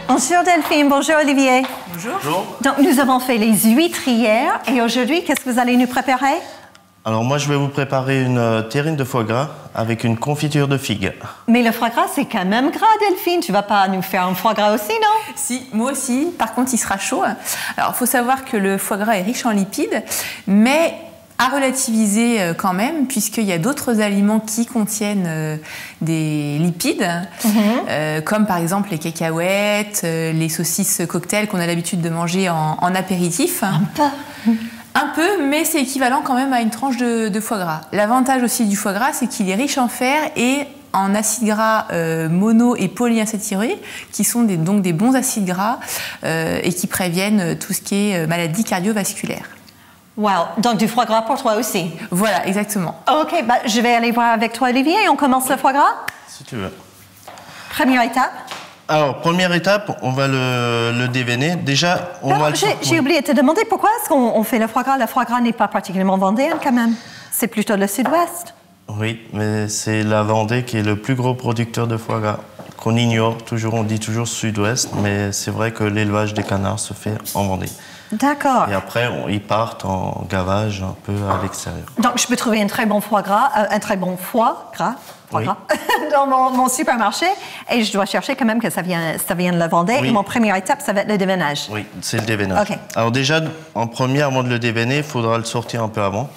Bonjour Delphine, bonjour Olivier. Bonjour. Bonjour. Donc nous avons fait les huîtres hier et aujourd'hui, qu'est-ce que vous allez nous préparer? Alors moi, je vais vous préparer une terrine de foie gras avec une confiture de figues. Mais le foie gras, c'est quand même gras, Delphine. Tu vas pas nous faire un foie gras aussi, non? Si, moi aussi. Par contre, il sera chaud. Alors, il faut savoir que le foie gras est riche en lipides, mais à relativiser quand même, puisqu'il y a d'autres aliments qui contiennent des lipides, comme par exemple les cacahuètes, les saucisses cocktail qu'on a l'habitude de manger en apéritif. Un peu, mais c'est équivalent quand même à une tranche de foie gras. L'avantage aussi du foie gras, c'est qu'il est riche en fer et en acides gras mono et polyinsaturés, qui sont donc des bons acides gras et qui préviennent tout ce qui est maladie cardiovasculaire. Wow, donc du foie gras pour toi aussi. Voilà, exactement. Ok, bah, je vais aller voir avec toi, Olivier, et on commence le foie gras. Si tu veux. Première étape. Alors, première étape, on va le déveiner. Déjà, on va le... J'ai oublié de te demander pourquoi est-ce qu'on fait le foie gras. Le foie gras n'est pas particulièrement vendéen quand même. C'est plutôt le sud-ouest. Oui, mais c'est la Vendée qui est le plus gros producteur de foie gras. Qu'on ignore toujours, on dit toujours sud-ouest, mais c'est vrai que l'élevage des canards se fait en Vendée. D'accord. Et après, ils partent en gavage un peu à l'extérieur. Donc, je peux trouver un très bon foie gras, Oui. dans mon supermarché, et je dois chercher quand même que ça vienne de la Vendée. Oui. Et mon première étape, ça va être le déveinage. Oui, c'est le déveinage. Ok. Alors déjà, en premier, avant de le déveiner, il faudra le sortir un peu avant.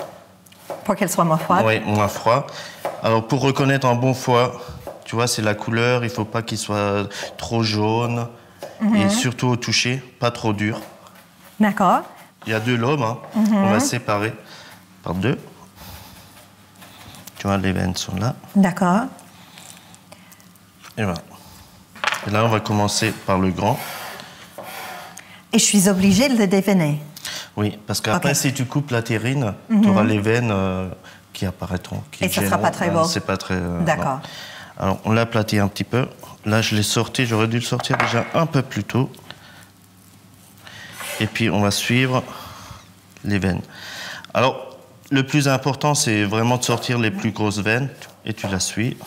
Pour qu'elle soit moins froide. Oui, moins froid. Alors, pour reconnaître un bon foie, tu vois, c'est la couleur. Il ne faut pas qu'il soit trop jaune. Et surtout au toucher, pas trop dur. D'accord. Il y a deux lobes, hein. On va séparer par deux. Tu vois, les veines sont là. D'accord. Et voilà. Et là, on va commencer par le grand. Et je suis obligée de le déveiner. Oui, parce qu'après, Ok. si tu coupes la terrine, tu auras les veines qui apparaîtront. Et ça sera pas très beau. C'est pas très... D'accord. non. Alors, on l'a aplati un petit peu. Là, je l'ai sorti. J'aurais dû le sortir déjà un peu plus tôt. Et puis, on va suivre les veines. Alors, le plus important, c'est vraiment de sortir les plus grosses veines. Et tu la suis.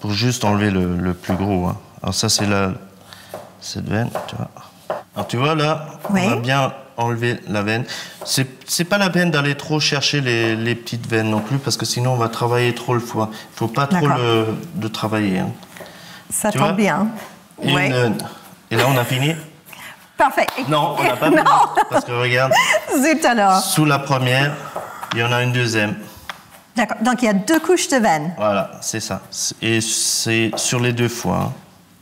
Pour juste enlever le plus gros. Hein. Alors, ça, c'est cette veine, tu vois. Alors, tu vois, là, Oui. on a bien enlevé la veine. C'est pas la peine d'aller trop chercher les petites veines non plus, parce que sinon, on va travailler trop le foie. Il faut pas trop le travailler. Hein. Ça Tu tombe vois bien. Et, Oui. et là, on a fini? Parfait. Non, on n'a pas fini. Non. Parce que regarde, Zut alors. sous la première, il y en a une deuxième. D'accord. Donc, il y a 2 couches de veines. Voilà, c'est ça. Et c'est sur les deux fois.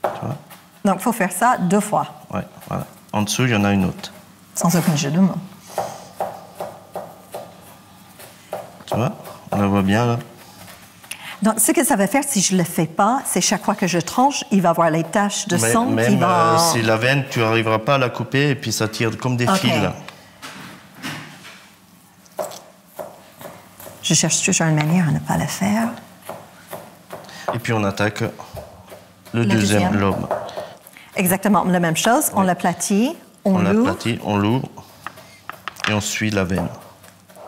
Hein. Tu vois? Donc, il faut faire ça 2 fois. Ouais, voilà. En dessous, il y en a une autre. Sans aucun jeu de mots. Tu vois? On la voit bien, là. Donc, ce que ça va faire, si je ne le fais pas, c'est chaque fois que je tranche, il va y avoir les taches de sang qui Même vont... si la veine, tu n'arriveras pas à la couper et puis ça tire comme des fils. Là. Je cherche toujours une manière à ne pas le faire. Et puis on attaque le deuxième lobe. Exactement la même chose. On l'aplatit, on l'ouvre. L'aplatit, on l'ouvre et on suit la veine.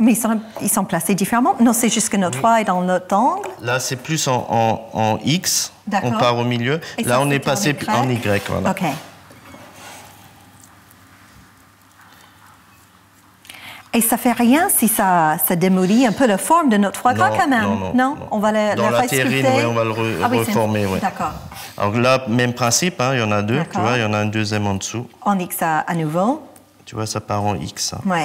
Mais ils sont placés différemment? Non, c'est juste que notre foie est dans l'autre angle. Là, c'est plus en X. On part au milieu. Et là, ça, on est c'est passé en Y. Voilà. OK. Et ça fait rien si ça démolit un peu la forme de notre foie gras quand même? Non. On va Dans la terrine, oui, on va le reformer. Oui. D'accord. Alors là, même principe, hein, il y en a deux. Tu vois, il y en a un deuxième en dessous. En X à nouveau. Tu vois, ça part en X. Hein. Oui.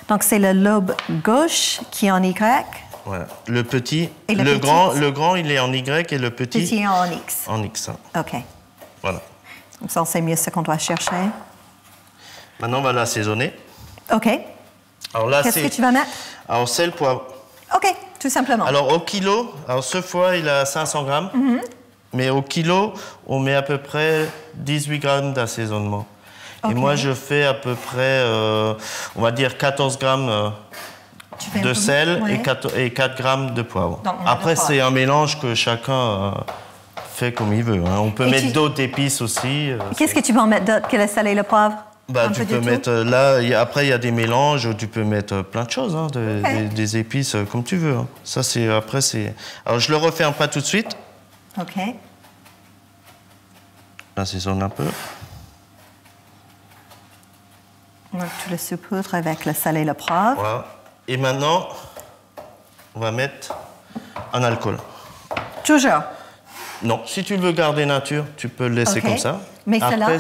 Donc, c'est le lobe gauche qui est en Y. Voilà. Le petit, Et le grand, il est en Y et le petit Petit est en X. en X. Hein. OK. Voilà. Donc, ça, c'est mieux ce qu'on doit chercher. Maintenant, on va l'assaisonner. OK. Alors là, Qu'est-ce que tu vas mettre? Alors, sel, poivre. OK, tout simplement. Alors, au kilo, alors ce foie, il a 500 grammes. Mais au kilo, on met à peu près 18 grammes d'assaisonnement. Okay. Et moi, je fais à peu près, on va dire 14 grammes de sel et 4 grammes de poivre. Après, c'est un mélange que chacun fait comme il veut. Hein. On peut mettre d'autres épices aussi. Qu'est-ce que tu vas en mettre d'autre que le sel et le poivre? Tu peux mettre là, après il y a des mélanges, tu peux mettre plein de choses, hein, des épices comme tu veux. Hein. Ça c'est après c'est. Alors je le referme pas tout de suite. Ok. J'assaisonne un peu. Donc tu le saupoudres avec le sel et le poivre. Voilà. Et maintenant, on va mettre un alcool. Toujours. Non, si tu veux garder nature, tu peux le laisser comme ça. Mais après,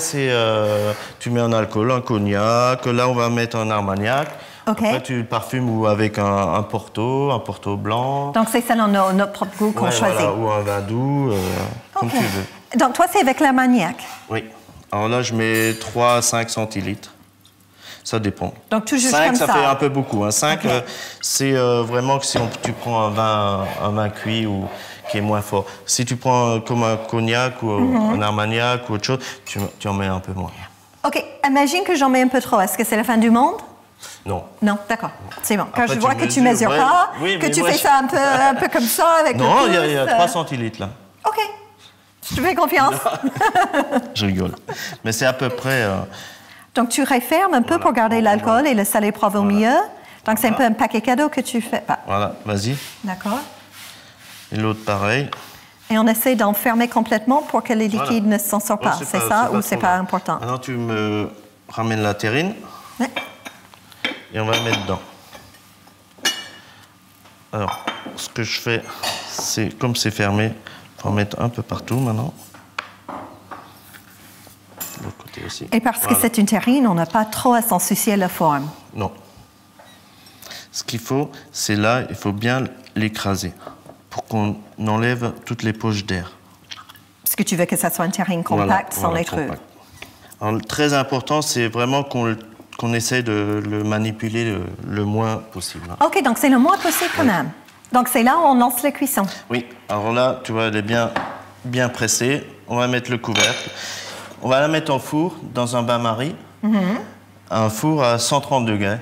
tu mets un alcool, un cognac. Là, on va mettre un armagnac. Après, tu le parfumes ou avec un porto blanc. Donc, c'est selon notre propre goût qu'on choisit. Voilà, ou un vin doux, comme tu veux. Donc, toi, c'est avec l'armagnac? Oui. Alors là, je mets 3 à 5 centilitres. Ça dépend. Donc, tout juste 5, comme ça. Ça fait un peu beaucoup. Hein. 5, c'est vraiment que si tu prends un vin cuit ou qui est moins fort. Si tu prends comme un cognac ou un armagnac ou autre chose, tu en mets un peu moins. OK. Imagine que j'en mets un peu trop. Est-ce que c'est la fin du monde? Non. Non, d'accord. C'est bon. Quand je vois que tu ne mesures pas, que tu fais ça un peu comme ça avec le pouce. Non, il y a 3 centilitres là. OK. Je te fais confiance. Je rigole. Mais c'est à peu près... Donc, tu refermes un peu pour garder l'alcool et le sel et poivre au milieu. Donc, c'est un peu un paquet cadeau que tu fais. Voilà, vas-y. D'accord. Et l'autre, pareil. Et on essaie d'enfermer complètement pour que les liquides ne s'en sortent pas. C'est ça ou c'est pas important? Maintenant, tu me ramènes la terrine. Oui. Et on va la mettre dedans. Alors, ce que je fais, c'est comme c'est fermé, il faut en mettre un peu partout maintenant. De l'autre côté aussi. Et parce que c'est une terrine, on n'a pas trop à s'en soucier de la forme. Non. Ce qu'il faut, c'est là, il faut bien l'écraser pour qu'on enlève toutes les poches d'air. Parce que tu veux que ça soit une terrine compacte sans les trous. Alors, très important, c'est vraiment qu'on essaie de le manipuler le moins possible. OK, donc c'est le moins possible quand même. Donc c'est là où on lance la cuisson. Oui, alors là, tu vois, elle est bien pressée. On va mettre le couvercle. On va la mettre en four, dans un bain-marie. Un four à 130 degrés.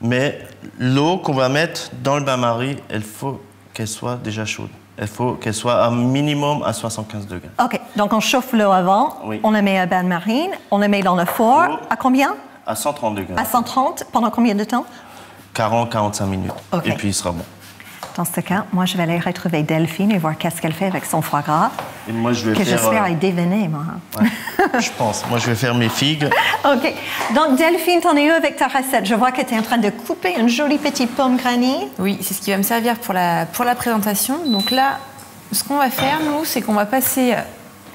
Mais l'eau qu'on va mettre dans le bain-marie, il faut qu'elle soit déjà chaude. Il faut qu'elle soit un minimum à 75 degrés. OK, donc on chauffe l'eau avant, on la met à bain-marie, on la met dans le four. À combien? À 130 degrés. À 130, pendant combien de temps? 40-45 minutes. Et puis il sera bon. Dans ce cas, moi, je vais aller retrouver Delphine et voir qu'est-ce qu'elle fait avec son foie gras. Et moi, je vais que j'espère est déveiné, moi. Ouais, je pense. Moi, je vais faire mes figues. OK. Donc, Delphine, t'en es où avec ta recette? Je vois que tu es en train de couper une jolie petite pomme granny. Oui, c'est ce qui va me servir pour la présentation. Donc là, ce qu'on va faire, nous, c'est qu'on va passer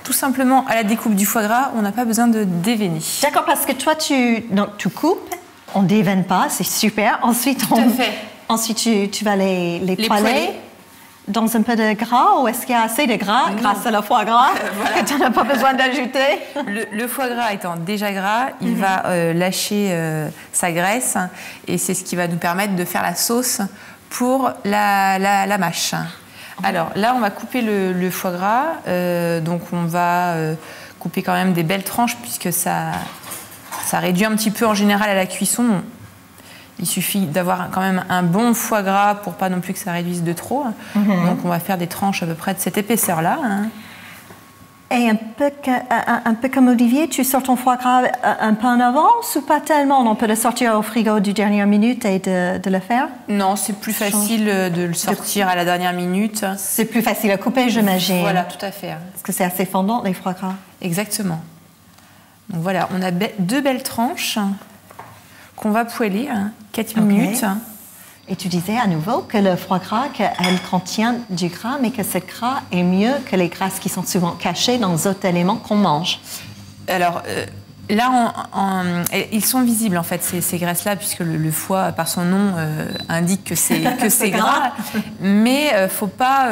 tout simplement à la découpe du foie gras. On n'a pas besoin de déveiner. D'accord, parce que toi, tu coupes, on ne déveine pas, c'est super. Ensuite, tout à fait. Ensuite, tu vas les poêler dans un peu de gras, ou est-ce qu'il y a assez de gras grâce à le foie gras que tu n'as pas besoin d'ajouter? Le foie gras étant déjà gras, il va lâcher sa graisse et c'est ce qui va nous permettre de faire la sauce pour la mâche. Alors là, on va couper le foie gras, donc on va couper quand même des belles tranches puisque ça réduit un petit peu en général à la cuisson. Il suffit d'avoir quand même un bon foie gras pour pas non plus que ça réduise de trop. Donc on va faire des tranches à peu près de cette épaisseur-là. Et un peu comme Olivier, tu sors ton foie gras un peu en avance ou pas tellement? On peut le sortir au frigo du dernière minute et de le faire? Non, c'est plus facile de le sortir à la dernière minute. C'est plus facile à couper, j'imagine. Voilà, tout à fait. Parce que c'est assez fondant, les foie gras. Exactement. Donc voilà, on a deux belles tranches qu'on va poêler 4 minutes. Et tu disais à nouveau que le foie gras, qu'elle contient du gras, mais que ce gras est mieux que les graisses qui sont souvent cachées dans les autres éléments qu'on mange. Alors là, ils sont visibles en fait, ces graisses-là, puisque le foie, par son nom, indique que c'est gras. Mais il ne faut pas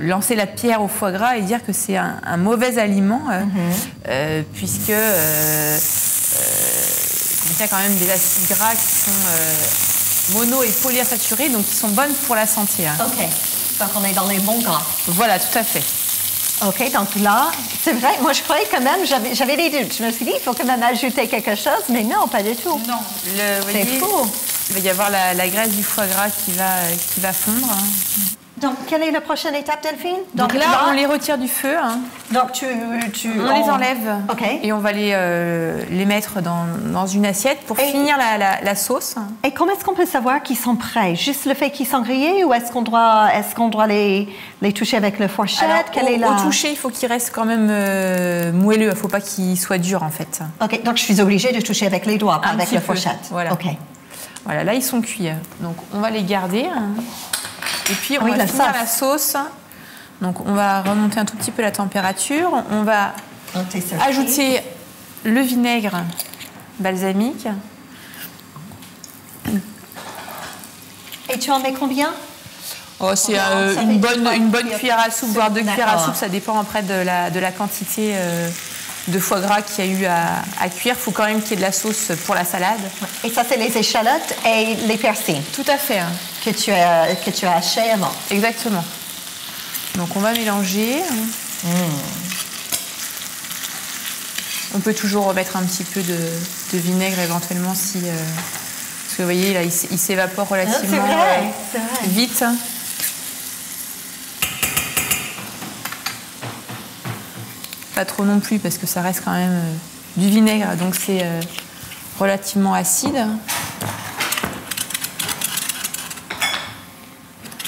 lancer la pierre au foie gras et dire que c'est un mauvais aliment, puisque... il y a quand même des acides gras qui sont mono- et polyinsaturés, donc qui sont bonnes pour la santé. OK. Donc, on est dans les bons gras. Voilà, tout à fait. OK, donc là, c'est vrai, moi, je croyais quand même, j'avais des doutes. Je me suis dit, il faut quand même ajouter quelque chose, mais non, pas du tout. Non. C'est fou. Il va y avoir la graisse du foie gras qui va fondre. Donc, quelle est la prochaine étape, Delphine? Donc là, on les retire du feu. Hein. Donc, on les enlève et on va les mettre dans une assiette pour finir la sauce. Et comment est-ce qu'on peut savoir qu'ils sont prêts? Juste le fait qu'ils sont grillés ou est-ce qu'on doit les toucher avec le fourchette? Au toucher, il faut qu'ils restent quand même moelleux. Il ne faut pas qu'ils soient durs, en fait. OK, donc je suis obligée de toucher avec les doigts, pas avec la fourchette. Voilà. OK. Voilà, là, ils sont cuits. Donc, on va les garder. Et puis, on va finir la sauce. Donc, on va remonter un tout petit peu la température. On va ajouter le vinaigre balsamique. Et tu en mets combien? C'est une bonne cuillère à soupe, voire 2 cuillères à soupe. Ça dépend après de la quantité de foie gras qu'il y a eu à cuire. Il faut quand même qu'il y ait de la sauce pour la salade. Et ça, c'est les échalotes et les persils. Tout à fait. Que tu as hachés avant. Exactement. Donc, on va mélanger. On peut toujours remettre un petit peu de vinaigre éventuellement si... parce que vous voyez, là, il s'évapore relativement vite. Pas trop non plus parce que ça reste quand même du vinaigre, donc c'est relativement acide.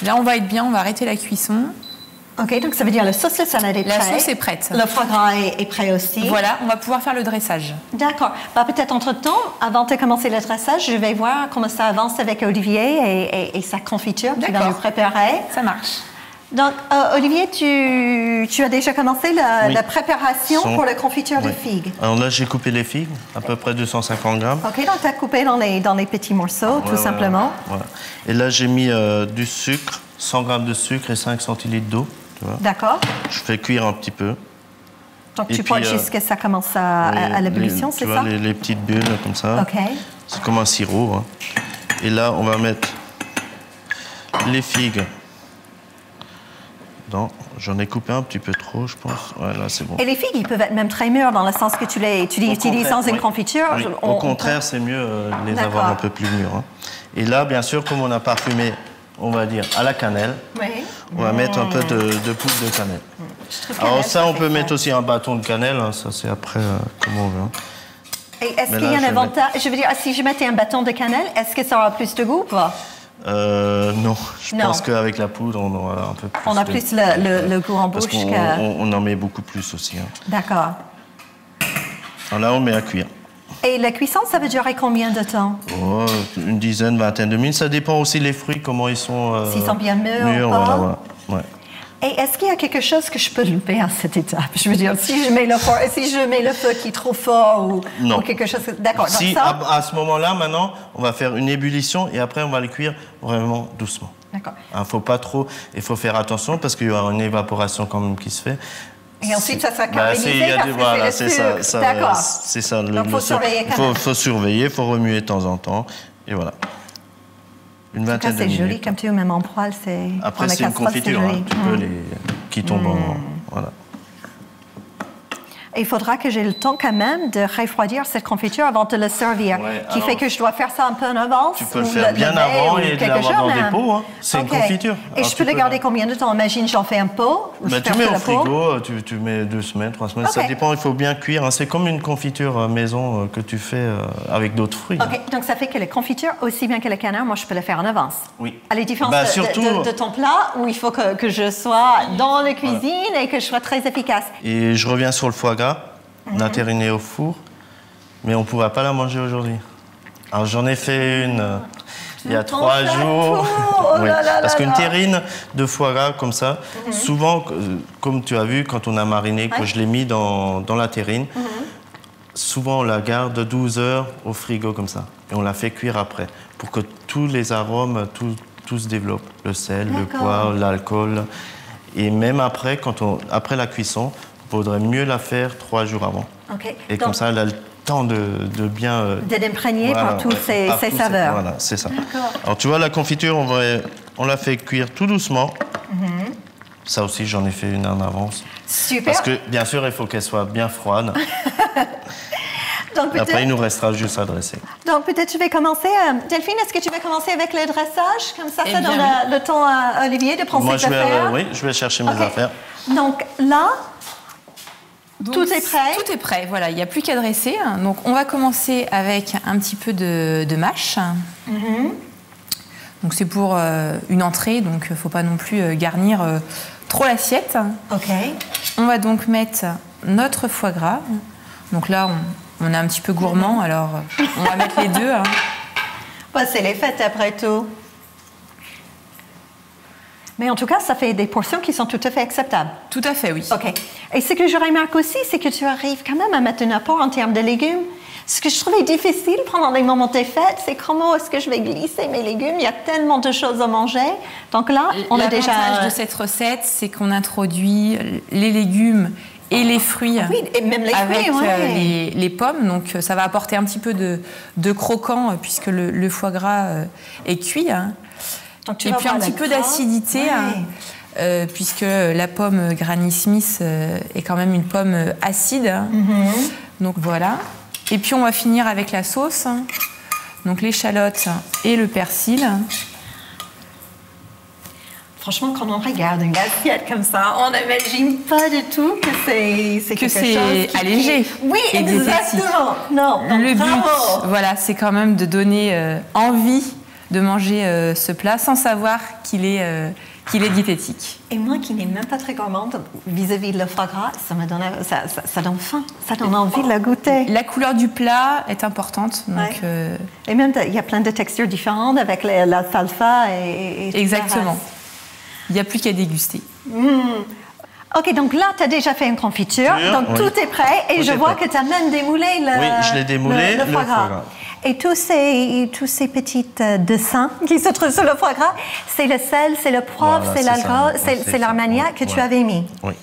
Là, on va être bien, on va arrêter la cuisson. OK, donc ça veut dire la sauce de salade est prête. La sauce est prête. Le foie gras est prêt aussi. Voilà, on va pouvoir faire le dressage. D'accord. Peut-être entre-temps, avant de commencer le dressage, je vais voir comment ça avance avec Olivier et sa confiture qu'il va nous préparer. Ça marche. Donc, Olivier, tu as déjà commencé la préparation pour la confiture de figues. Alors là, j'ai coupé les figues, à peu près 250 grammes. OK, donc tu as coupé dans les petits morceaux, tout simplement. Voilà. Et là, j'ai mis du sucre, 100 grammes de sucre et 5 centilitres d'eau. D'accord. Je fais cuire un petit peu. Donc, tu pointes jusqu'à ce que ça commence à l'ébullition, c'est ça? Tu vois, les petites bulles, comme ça. OK. C'est comme un sirop. Hein. Et là, on va mettre les figues. J'en ai coupé un petit peu trop, je pense. Ouais, là, c'est bon. Et les figues, ils peuvent être même très mûres dans le sens que tu les utilises dans une confiture. Oui. Au contraire, c'est mieux de les avoir un peu plus mûres. Hein. Et là, bien sûr, comme on a parfumé, on va dire, à la cannelle, on va mettre un peu de poudre de cannelle. Alors ça, on peut mettre aussi un bâton de cannelle. Hein, ça, c'est après, comme on veut. Hein. Et est-ce qu'il y a un avantage? Je veux dire, si je mettais un bâton de cannelle, est-ce que ça aura plus de goût ou pas? Non, je pense qu'avec la poudre, on aura un peu plus. On a plus le goût en bouche. Parce qu'on en met beaucoup plus aussi. Hein. D'accord. Alors là, on met à cuire. Et la cuisson, ça va durer combien de temps? Une dizaine, vingtaine de minutes. Ça dépend aussi les fruits, comment ils sont. S'ils sont bien mûrs ou pas. Voilà. Ouais. Et est-ce qu'il y a quelque chose que je peux louper à cette étape? Je veux dire, si je mets le feu qui est trop fort ou quelque chose... D'accord. Si, à ce moment-là, maintenant, on va faire une ébullition et après, on va le cuire vraiment doucement. D'accord. Il faut pas trop... Il faut faire attention parce qu'il y aura une évaporation quand même qui se fait. Et ensuite, ça sera caramélisé voilà, c'est ça. D'accord. C'est ça. Donc, il faut surveiller quand même. Il faut surveiller, il faut remuer de temps en temps. Et voilà. Une vingtaine de minutes. C'est joli, comme tu veux, même en poêle, c'est... Après, c'est une confiture, un petit peu qui tombe en... Voilà. Et il faudra que j'ai le temps quand même de refroidir cette confiture avant de le servir. Qui fait que je dois faire ça un peu en avance. Tu peux le faire bien avant et de l'avoir dans des pots. Hein. C'est une confiture. Et je peux le garder combien de temps? Imagine, j'en fais un pot. Tu mets au frigo, tu mets 2 semaines, 3 semaines. Ça dépend, il faut bien cuire. Hein. C'est comme une confiture maison que tu fais avec d'autres fruits. OK, donc ça fait que les confitures, aussi bien que le canard, moi, je peux le faire en avance. Oui. À la différence de ton plat, où il faut que je sois dans la cuisine et que je sois très efficace. Et je reviens sur le foie gras. On a terriné au four, mais on ne pourra pas la manger aujourd'hui. Alors j'en ai fait une il y a 3 jours. Parce qu'une terrine de foie gras comme ça, souvent, comme tu as vu, quand on a mariné, que je l'ai mis dans la terrine, souvent on la garde 12 heures au frigo comme ça. Et on la fait cuire après, pour que tous les arômes, tout se développe. Le sel, le poivre, l'alcool. Et même après, après la cuisson, il faudrait mieux la faire 3 jours avant. Et donc, comme ça, elle a le temps de bien... d'être imprégnée par tous ces saveurs. Voilà, c'est ça. Alors, tu vois, la confiture, on la fait cuire tout doucement. Ça aussi, j'en ai fait une en avance. Super. Parce que, bien sûr, il faut qu'elle soit bien froide. Donc, Après, il nous restera juste à dresser. Donc, peut-être je vais commencer. Delphine, est-ce que tu veux commencer avec le dressage? Comme ça, Eh ça bien, donne le temps à Olivier de prendre Moi, ses affaires. oui, je vais chercher mes Ok. affaires. Donc, là, Donc, tout est prêt. Tout est prêt, voilà, il n'y a plus qu'à dresser. Donc on va commencer avec un petit peu de mâche. Donc c'est pour une entrée, donc il ne faut pas non plus garnir trop l'assiette. OK. On va donc mettre notre foie gras. Donc là, on est un petit peu gourmand, alors on va mettre les deux. Hein. Bah, c'est les fêtes après tout. Mais en tout cas, ça fait des portions qui sont tout à fait acceptables. Tout à fait, oui. OK. Et ce que je remarque aussi, c'est que tu arrives quand même à mettre un apport en termes de légumes. Ce que je trouvais difficile pendant les moments des fêtes, c'est comment est-ce que je vais glisser mes légumes. Il y a tellement de choses à manger. Donc là, on a déjà... L'avantage de cette recette, c'est qu'on introduit les légumes et les fruits, Oui, et même les avec fruits, ouais. les pommes. Donc ça va apporter un petit peu de croquant puisque le foie gras est cuit. Hein. Donc, tu Et vas puis un voir petit le peu gras. d'acidité, Ouais. hein, puisque la pomme Granny Smith est quand même une pomme acide. Hein. Donc voilà. Et puis on va finir avec la sauce. Hein. Donc l'échalote et le persil. Franchement, quand on regarde une assiette comme ça, on n'imagine pas du tout que c'est quelque chose qui... allégé. Oui, et diététique. exactement. Non, donc, Le but, bravo. voilà, c'est quand même de donner envie de manger ce plat sans savoir qu'il est diététique. Et moi qui n'ai même pas très gourmande vis-à-vis de le foie gras, ça donne faim, ça donne envie de la goûter. La couleur du plat est importante. Donc, Ouais. Et même, il y a plein de textures différentes avec la salsa et exactement. Il n'y a plus qu'à déguster. OK, donc là, tu as déjà fait une confiture, donc oui. tout est prêt et Tout je est vois prêt. que tu as même démoulé Oui, je l'ai démoulé, le foie gras. Et tous ces petits dessins qui se trouvent sur le foie gras, c'est le sel, c'est le poivre, Voilà, c'est c'est l'alcool, ça. c'est l'armagnac que tu Voilà. avais mis. Oui,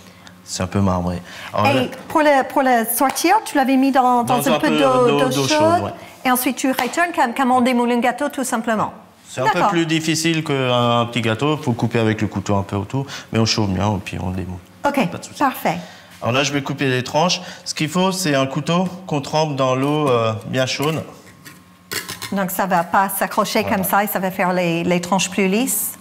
c'est un peu marbré. Alors, Et pour le sortir, tu l'avais mis dans un peu d'eau chaude. ouais. Et ensuite, tu retournes comme on démoule un gâteau, tout simplement. c'est un peu D'accord. plus difficile qu'un petit gâteau. Il faut couper avec le couteau un peu autour, mais on chauffe bien et puis on démoule. OK, Pas de souci. parfait. Alors là, je vais couper les tranches. Ce qu'il faut, c'est un couteau qu'on trempe dans l'eau bien chaude. Donc, ça ne va pas s'accrocher comme ça et ça va faire les tranches plus lisses.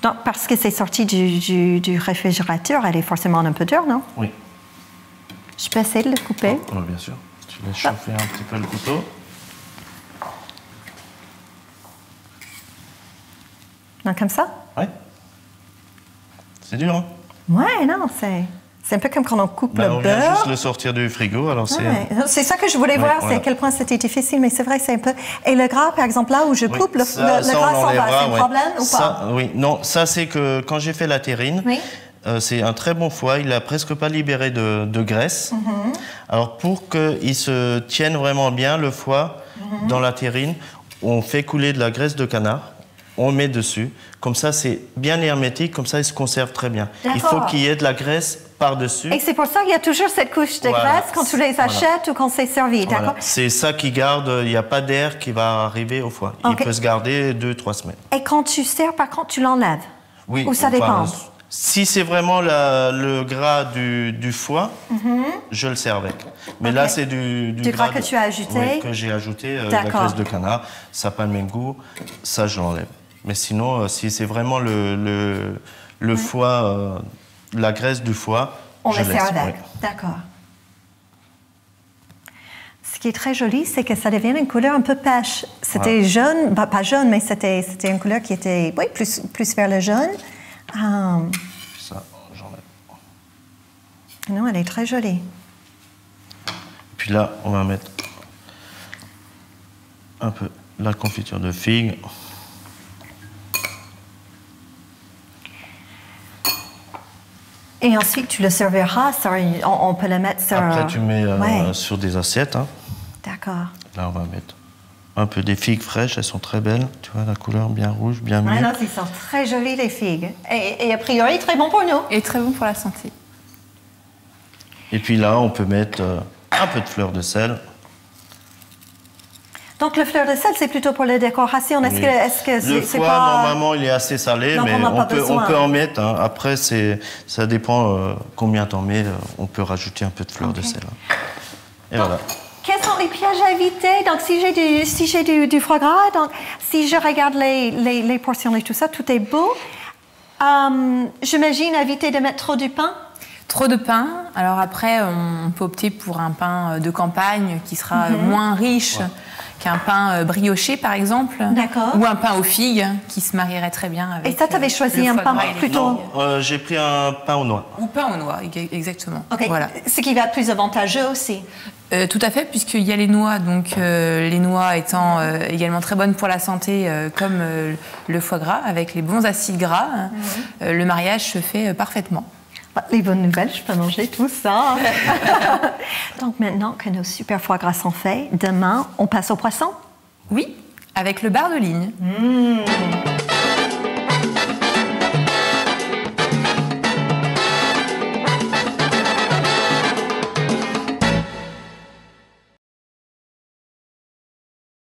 Donc, parce que c'est sorti du réfrigérateur, elle est forcément un peu dure, non? Oui, Je peux essayer de le couper. oui, bien sûr. Tu laisses chauffer un petit peu le couteau. Donc, comme ça? Oui. C'est dur, hein? Ouais, non, c'est un peu comme quand on coupe Ben, le on vient beurre. juste le sortir du frigo, alors c'est... Ouais. C'est ça que je voulais voir, voilà. c'est à quel point c'était difficile, mais c'est vrai, c'est un peu... Et le gras, par exemple, là où je Oui, coupe, le ça, gras s'en va, enlèvera, c'est un ouais. problème ou pas? Oui, non, ça c'est que quand j'ai fait la terrine, Oui. c'est un très bon foie, il n'a presque pas libéré de graisse. Alors pour qu'il se tienne vraiment bien, le foie, dans la terrine, on fait couler de la graisse de canard, on met dessus, comme ça c'est bien hermétique, comme ça il se conserve très bien. Il faut D'accord. qu'il y ait de la graisse par-dessus. Et c'est pour ça qu'il y a toujours cette couche de Voilà. graisse quand tu les achètes ou quand c'est servi, Voilà. d'accord? C'est ça qui garde, il n'y a pas d'air qui va arriver au foie. Ok. Il peut se garder 2-3 semaines. Et quand tu sers, par contre, tu l'enlèves? Oui, Ou ça enfin, dépend? Si c'est vraiment le gras du foie, je le sers avec. Mais Ok. là, c'est du gras que tu as ajouté? Oui, que j'ai ajouté, la D'accord. graisse de canard. Ça n'a pas le même goût, ça, je l'enlève. Mais sinon, si c'est vraiment le foie, la graisse du foie, On je le laisse, sert avec, oui. d'accord. Ce qui est très joli, c'est que ça devient une couleur un peu pêche. C'était jaune, bah, pas jaune, mais c'était une couleur qui était plus vers le jaune. Ça, j'enlève. Non, elle est très jolie. Puis là, on va mettre un peu la confiture de figue. Et ensuite, tu le serviras, on peut le mettre sur... Après, tu mets Ouais. sur des assiettes. Hein. D'accord. Là, on va mettre un peu des figues fraîches. Elles sont très belles. Tu vois, la couleur bien rouge, bien Ouais, mûre. non, ils sont très jolis, les figues. Et a priori, très bon pour nous. Et très bon pour la santé. Et puis là, on peut mettre un peu de fleur de sel. Donc le fleur de sel, c'est plutôt pour la décoration. Est-ce Oui. que Le c'est foie, pas... normalement, il est assez salé, Donc, mais on n'a pas on besoin. peut en mettre. Hein. Après, ça dépend combien t'en mets. On peut rajouter un peu de fleur de sel. Hein. Et voilà. Quels sont les pièges à éviter? Donc, si j'ai du foie gras, donc si je regarde les portions et tout ça, tout est beau. J'imagine éviter de mettre trop du pain. Trop de pain. Alors après, on peut opter pour un pain de campagne qui sera moins riche qu'un pain brioché, par exemple. D'accord. Ou un pain aux figues qui se marierait très bien avec. Et ça, tu avais choisi le un foie pain gras et les plutôt... Non, j'ai pris un pain aux noix. Ou pain aux noix, exactement. OK. Voilà. Ce qui va être plus avantageux aussi. Tout à fait, puisqu'il y a les noix, donc les noix étant également très bonnes pour la santé, comme le foie gras, avec les bons acides gras, le mariage se fait parfaitement. Les bonnes nouvelles, je peux manger tout ça. Donc maintenant que nos super foie gras sont faits, demain, on passe au poisson. Oui, avec le bar de ligne.